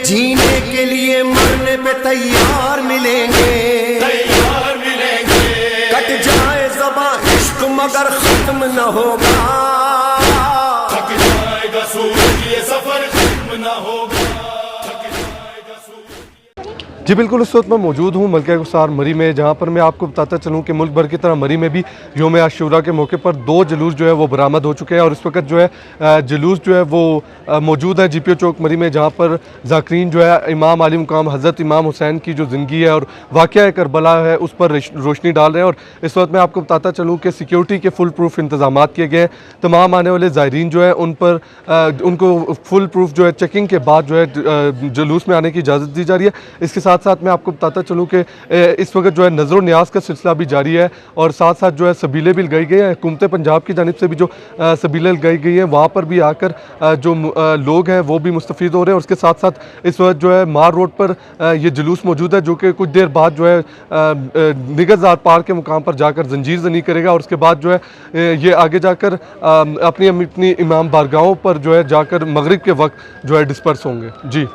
जीने के लिए मरने पे तैयार मिलेंगे, कट जाए ज़बां इश्क मगर खत्म न होगा, थक जाएगा सूरज ये सफर खत्म न होगा। जी बिल्कुल, उस वक्त मैं मौजूद हूँ मलका गुसार मरी में, जहाँ पर मैं आपको बताता चलूँ कि मुल्क भर की तरह मरी में भी योम आशूरा के मौके पर 2 जुलूस जो है वो बरामद हो चुके हैं और इस वक्त जो है जुलूस जो है वो मौजूद है GPO चौक मरी में, जहाँ पर ज़ाकिरीन जो है इमाम आली मुकाम हज़रत इमाम हुसैन की जो ज़िंदगी है और वाक़या करबला है उस पर रोशनी डाल रहे हैं। और इस वक्त मैं आपको बताता चलूँ कि सिक्योरिटी के फुल प्रूफ इंतजाम किए गए हैं। तमाम आने वाले ज़ायरीन जो है उन पर उनको फुल प्रूफ जो है चेकिंग के बाद जो है जुलूस में आने की इजाज़त दी जा रही है। इसके साथ साथ मैं आपको बताता चलूँ कि इस वक्त जो है नज़र और न्याज का सिलसिला भी जारी है और साथ साथ जो है सबीलें भी लगाई गई हैं। हुकूमत पंजाब की जानिब से भी जो सबीलें लगाई गई हैं वहाँ पर भी आकर जो लोग हैं वो भी मुस्तफ़ीद हो रहे हैं। और उसके साथ साथ इस वक्त जो है मार रोड पर ये जुलूस मौजूद है जो कि कुछ देर बाद जो है निगहतदार पार के मुकाम पर जाकर जंजीर ज़नी करेगा और उसके बाद जो है ये आगे जाकर अपनी इमाम बारगाहों पर जो है जाकर मगरिब के वक्त जो है डिस्पर्स होंगे। जी।